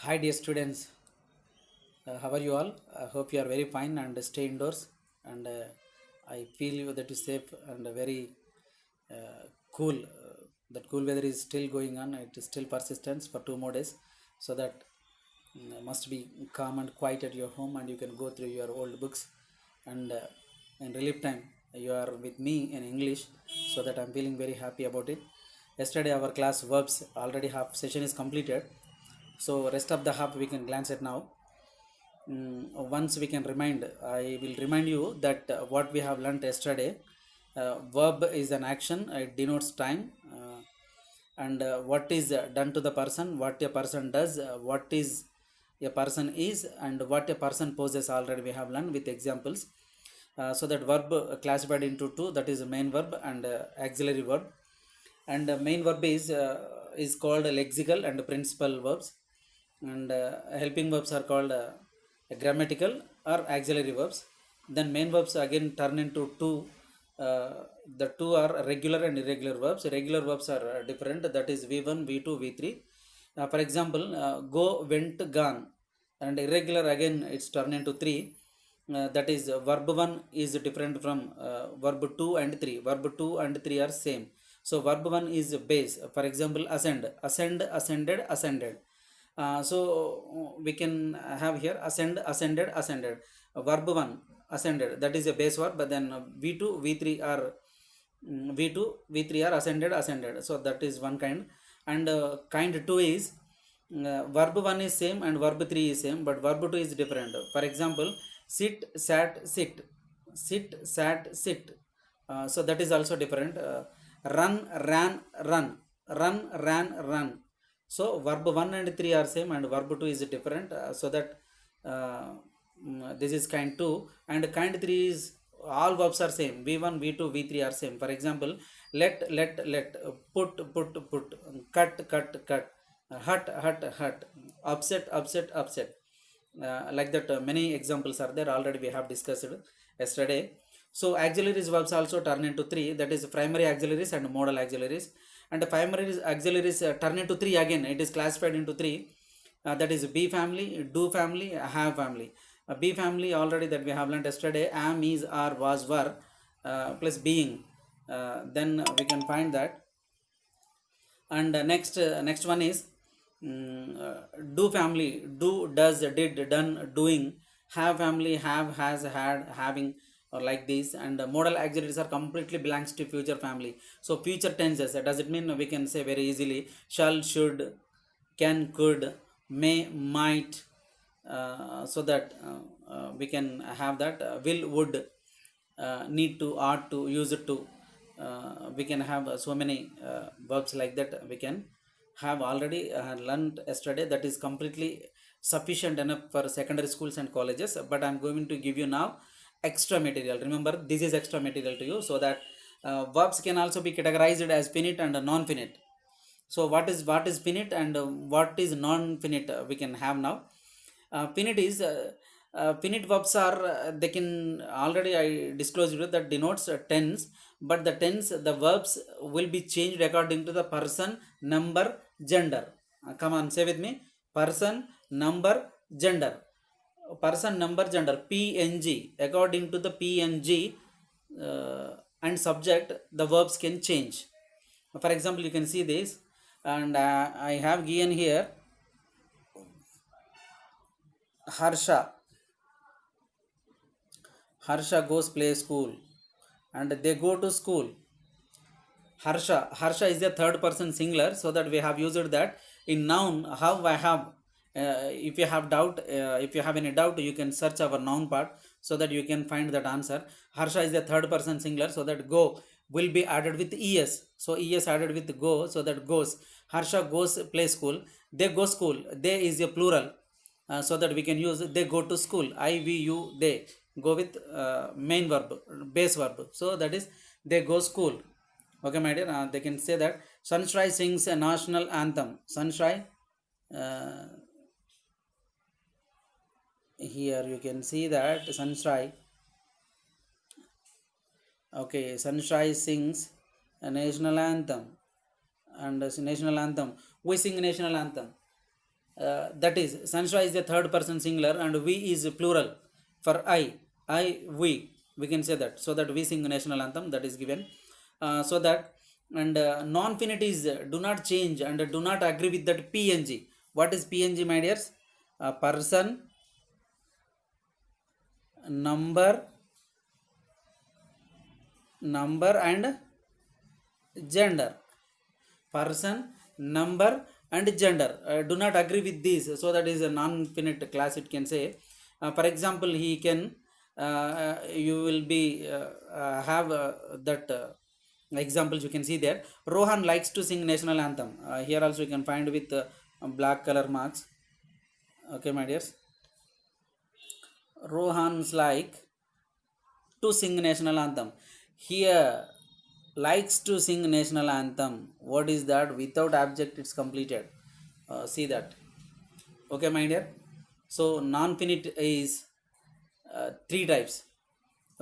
Hi, dear students. How are you all? I hope you are very fine and stay indoors. And I feel you that is safe and very cool. That cool weather is still going on. It is still persistent for 2 more days. So that must be calm and quiet at your home, and you can go through your old books. And in relief time, you are with me in English. So that I'm feeling very happy about it. Yesterday, our class verbs already half session is completed, so rest of the half we can glance at now. Once we can remind, I will remind you that what we have learnt yesterday. Verb is an action, it denotes time, and what is done to the person, what a person does, what is a person is, and what a person poses, already we have learned with examples. So that verb classified into two, that is main verb and auxiliary verb. And main verb is called lexical and principal verbs, and helping verbs are called grammatical or auxiliary verbs. Then main verbs again turn into two. uh, the two are regular and irregular verbs. Regular verbs are different, that is v1, v2, v3. For example, go, went, gone. And irregular again it's turned into three. That is verb 1 is different from verb 2 and 3. Verb 2 and 3 are same. So verb 1 is base. For example, ascend, ascend, ascended, ascended. So we can have here ascend, ascended, ascended. Verb 1 ascended, that is a base verb, but then v2, v3 are v2, v3 are ascended, ascended. So that is one kind. And kind 2 is verb 1 is same and verb 3 is same, but verb 2 is different. For example, sit, sat, sit. Sit, sat, sit. So that is also different. Run, ran, run. Run, ran, run. So verb 1 and 3 are same and verb 2 is different. So that uh, this is kind 2. And kind 3 is all verbs are same. v1, v2, v3 are same. For example, let, put, put, cut, cut, cut, hut, hut, hut, upset, upset, upset. Like that, many examples are there, already we have discussed yesterday. So auxiliaries verbs also turn into three, that is primary auxiliaries and modal auxiliaries. And the primary auxiliaries turn into three again, it is classified into three. That is be family, do family, have family. Be family already that we have learned yesterday, am, is, are, was, were, plus being. Then we can find that. And next one is do family, do, does, did, done, doing. Have family, have, has, had, having, or like this. And modal auxiliaries are completely blanks to future family. So future tenses, does it mean, we can say very easily, shall, should, can, could, may, might. So that we can have that will, would, need to, ought to, use it to. We can have so many verbs like that we can have, already learned yesterday. That is completely sufficient enough for secondary schools and colleges, but I'm going to give you now extra material. Remember, this is extra material to you, so that verbs can also be categorized as finite and non-finite. So what is finite and what is non-finite, we can have now. Finite is finite verbs are, they can, already I disclosed you that denotes tense, but the tense, the verbs will be changed according to the person, number, gender. Come on, say with me: person, number, gender. Person, number, gender, png. According to the png and subject, the verbs can change. For example, you can see this, and I have given here Harsha. Harsha goes play school, and they go to school. Harsha is a third person singular, so that we have used that. In noun, how I have, if you have doubt, if you have any doubt, you can search our noun part, so that you can find that answer. Harsha is a third person singular, so that go will be added with es. So es added with go, so that goes. Harsha goes play school. They go school. They is a plural, so that we can use they go to school. I, we, you, they go with main verb, base verb. So that is they go school. Okay, my dear, they can say that Sunshine sings a national anthem. Sunshine, uh, here you can see that Sunshine. Okay, Sunshine sings a national anthem, and national anthem. We sing national anthem. That is, Sanshra is the third person singular and we is plural. For we can say that. So that we sing national anthem, that is given. So that, and non-finitives do not change and do not agree with that PNG. What is PNG, my dears? Person, number, and gender. Person, number, and gender do not agree with these, so that is a non-finite class, it can say. For example, he can you will be have that examples you can see there. Rohan likes to sing national anthem. Here also you can find with black color marks. Okay, my dears, Rohan's like to sing national anthem. Here, likes to sing national anthem, what is that? Without object it's completed. See that. Okay, my dear. So non-finite is three types.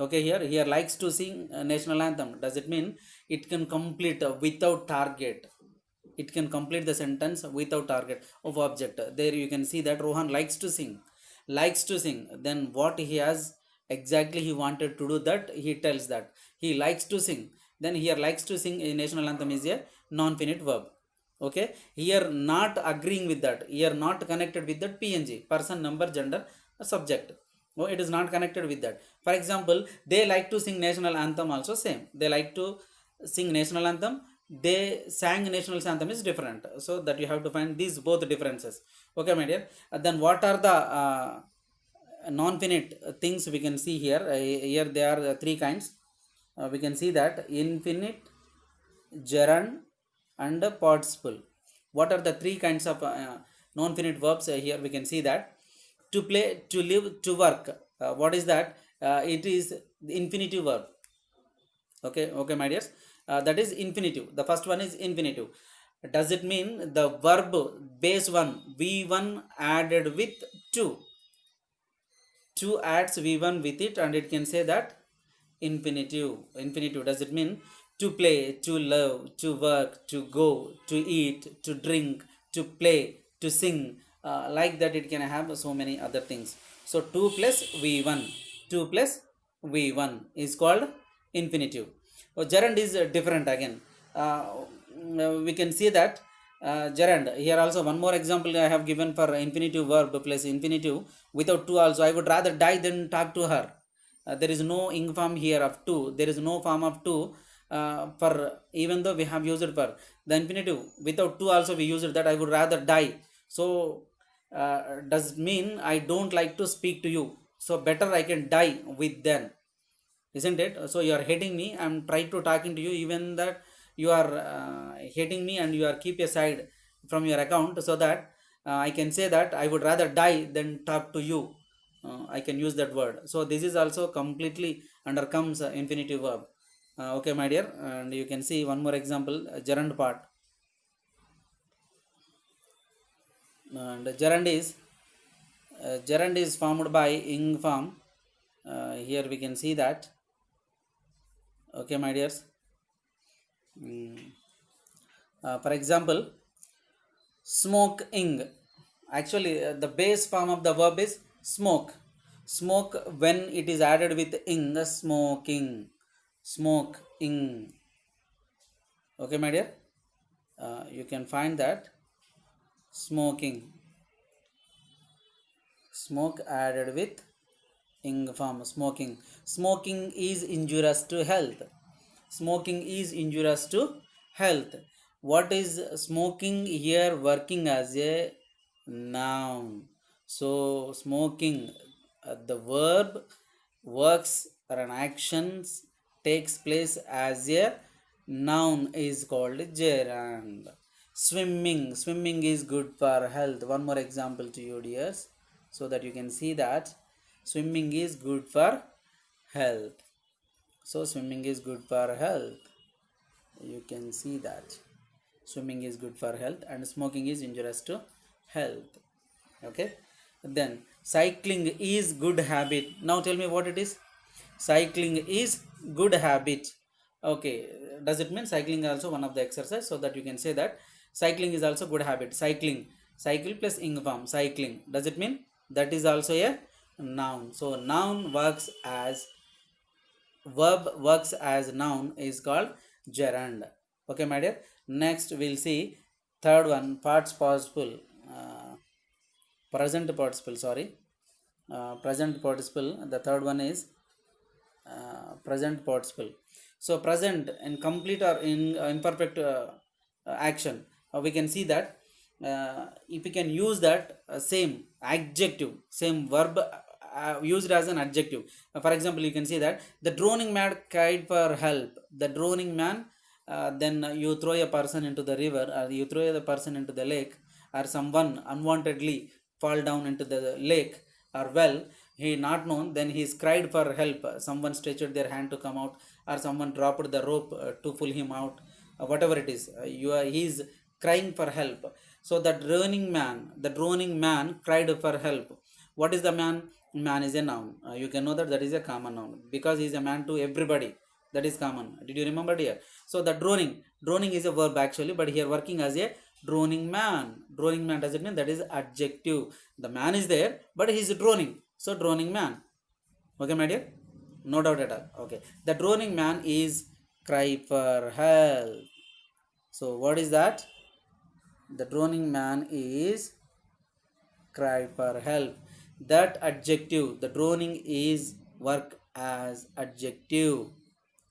Okay, here likes to sing national anthem, does it mean it can complete without target? It can complete the sentence without target of object. There you can see that Rohan likes to sing. Likes to sing, then what he has exactly he wanted to do, that he tells that he likes to sing. Then here likes to sing a national anthem is a non-finite verb. Okay, here not agreeing with that, here not connected with that PNG, person, number, gender, subject. Oh, it is not connected with that. For example, they like to sing national anthem, also same, they like to sing national anthem, they sang national anthem is different, so that you have to find these both differences. Okay, my dear. Then what are the non-finite things we can see here? Here there are three kinds. We can see that infinite, gerund, and participle. What are the three kinds of non-finite verbs? Here we can see that to play, to live, to work. What is that? It is the infinitive verb. Okay, my dears. That is infinitive. The first one is infinitive. Does it mean the verb base one v1 added with 2 adds v1 with it, and it can say that infinitive. Does it mean to play, to love, to work, to go, to eat, to drink, to play, to sing, like that it can have so many other things. So 2 plus v1 is called infinitive. Gerund is different again. We can see that gerund. Here also one more example I have given for infinitive verb plus infinitive without 2 also. I would rather die than talk to her. There is no ing form here of 2. There is no form of 2 for, even though we have used for the infinitive without 2 also we used that I would rather die. So does mean I don't like to speak to you, so better I can die with them, isn't it? So you are hating me, I'm trying to talking to you, even that you are hating me and you are keep aside from your account, so that I can say that I would rather die than talk to you. I can use that word. So this is also completely under comes infinitive verb. Okay, my dear. And you can see one more example, gerund part. And gerund is formed by ing form. Here we can see that. Okay, my dears. For example, smoke ing. Actually, the base form of the verb is smoke. Smoke when it is added with ing, smoking. Smoke ing. Okay, my dear. You can find that smoking. Smoke added with ing form, smoking. Smoking is injurious to health. Smoking is injurious to health. What is smoking here? Working as a noun. So smoking, the verb works or an actions takes place as a noun is called gerund. Swimming is good for health. One more example to you, dears, so that you can see that swimming is good for health. So swimming is good for health. You can see that swimming is good for health and smoking is injurious to health. Okay, then cycling is good habit. Now tell me what it is. Cycling is good habit. Okay, does it mean cycling also one of the exercise, so that you can say that cycling is also good habit. Cycling, Cycle plus ing form, cycling. Does it mean? That is also a noun. So noun works as verb works as noun is called gerund. Okay, my dear. Next we'll see third one, parts participle. uh, Present participle, sorry. Present participle, the third one is present participle. So present in complete or in imperfect action, we can see that if we can use that same adjective, same verb used as an adjective. For example, you can see that the droning man cried for help. The droning man, then you throw a person into the river, or you throw the person into the lake, or someone unwantedly fall down into the lake or well, he not known, then he cried for help. Someone stretched their hand to come out, or someone dropped the rope to pull him out, whatever it is. He is crying for help. So the droning man cried for help. What is the man? Man is a noun. You can know that that is a common noun, because he is a man to everybody. That is common. Did you remember here? So the droning is a verb actually, but here working as a droning man. Droning man, does it mean? That is adjective. The man is there, but he is droning. So droning man. Okay, my dear? No doubt at all. Okay. The droning man is cry for help. So what is that? The droning man is cry for help. That adjective, the droning is work as adjective.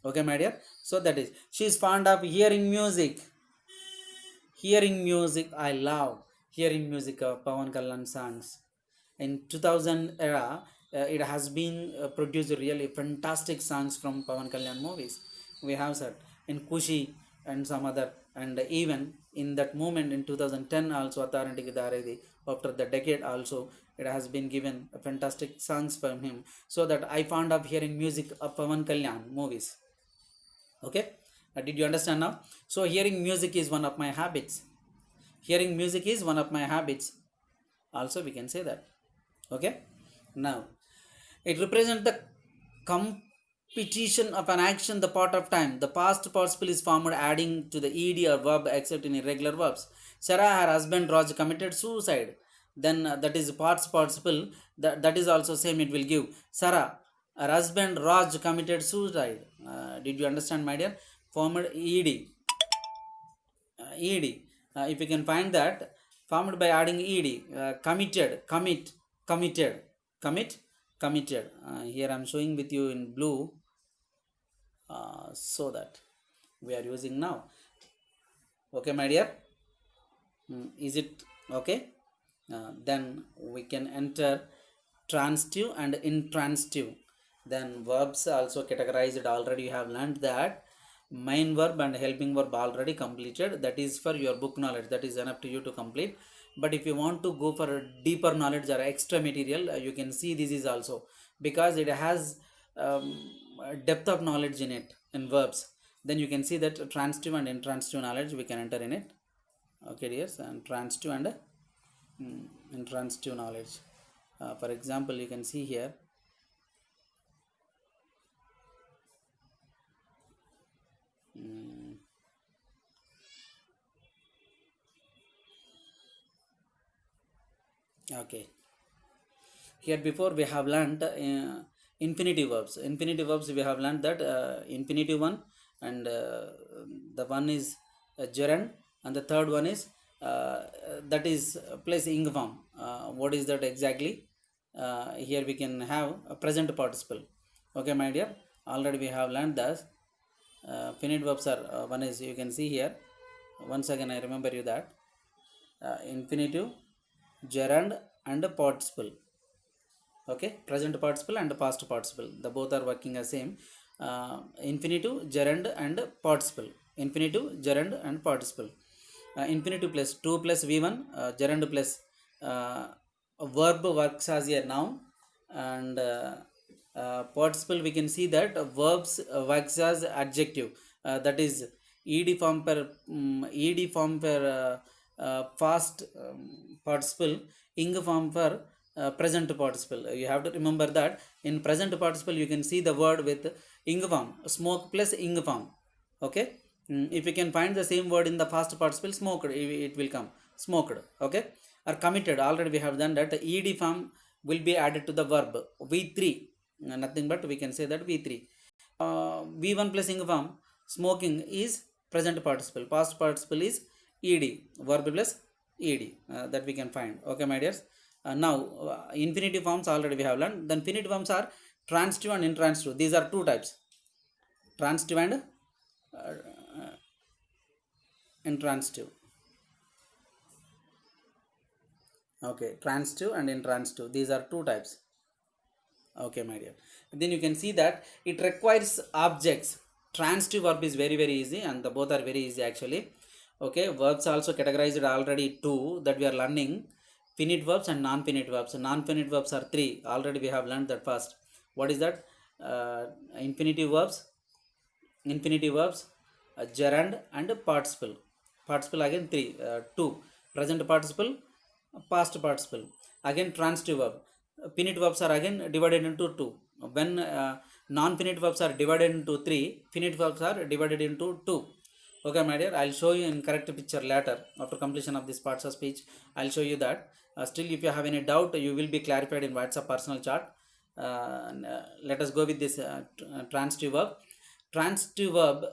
Okay, my dear? So that is, she is fond of hearing music. Hearing music, I love hearing music of Pawan Kalyan songs. In 2000 era, it has been produced really fantastic songs from Pawan Kalyan movies. We have said in Kushi and some other, and even in that moment in 2010 also Atharaniki Daredi, after the decade also, it has been given fantastic songs from him. So that I found of hearing music of Pawan Kalyan movies. Okay, did you understand now? So hearing music is one of my habits. Hearing music is one of my habits. Also we can say that. Okay, now it represents the competition of an action, the part of time. The past participle is formed adding to the ed or verb except in irregular verbs. Sarah, her husband Raj committed suicide. Then that is past participle. That is also same, it will give Sarah, her husband Raj committed suicide. Did you understand, my dear? Formed ed. Ed. If you can find that, formed by adding ed. Committed, committed. Here I am showing with you in blue, so that we are using now. Okay, my dear? Is it okay? Then we can enter transitive and intransitive. Then verbs also categorized already. You have learned that main verb and helping verb already completed. That is for your book knowledge. That is enough to you to complete. But if you want to go for a deeper knowledge or extra material, you can see this is also, because it has depth of knowledge in it in verbs. Then you can see that transitive and intransitive knowledge we can enter in it. Okay, dears, and transitive and intransitive knowledge. For example, you can see here. Okay, here before we have learned infinitive verbs. Infinitive verbs we have learned that infinitive one, and the one is gerund, and the third one is that is place ing form. What is that exactly? Here we can have a present participle. Okay, my dear, already we have learned that finite verbs are one is, you can see here. Once again I remember you that infinitive, gerund and participle. Okay, present participle and past participle, the both are working as same. Infinitive, gerund and participle. Infinitive, gerund and participle. Infinitive plus 2 plus v1, gerund plus verb works as a noun, and participle we can see that verbs works as adjective. That is ed form per past participle, ing form for present participle. You have to remember that in present participle you can see the word with ing form, smoke plus ing form. Okay, if you can find the same word in the past participle, smoked, it will come smoked. Okay, are committed. Already we have done that. The ed form will be added to the verb v3, nothing but we can say that v3. v1 plus ing form smoking is present participle, past participle is ed, verb plus ed, that we can find. Okay my dears. Now infinitive forms already we have learned. Then infinitive forms are transitive and intransitive. These are two types, transitive and intransitive. Okay, transitive and intransitive, these are two types. Okay my dear. Then you can see that it requires objects. Transitive verb is very very easy, and the both are very easy actually. Okay, verbs also categorized already two that we are learning: finite verbs and non-finite verbs. Non-finite verbs are three, already we have learned that first. What is that? Infinitive verbs, gerund and participle. Participle again three, two: present participle, past participle. Again transitive verb. Finite verbs are again divided into two. When non-finite verbs are divided into three, finite verbs are divided into two. Okay my dear, I'll show you in correct picture later after completion of this parts of speech. I'll show you that. Still if you have any doubt, you will be clarified in WhatsApp personal chat. Let us go with this transitive verb. Transitive verb,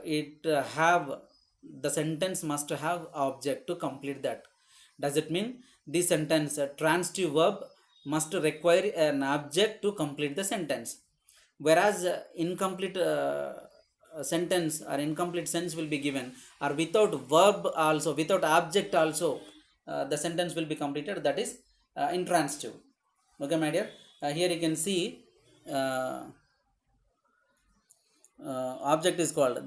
it have the sentence must have object to complete that. Does it mean this sentence transitive verb must require an object to complete the sentence, whereas incomplete sentence or incomplete sense will be given, or without verb also, without object also, the sentence will be completed, that is intransitive. Okay my dear. Here you can see object is called the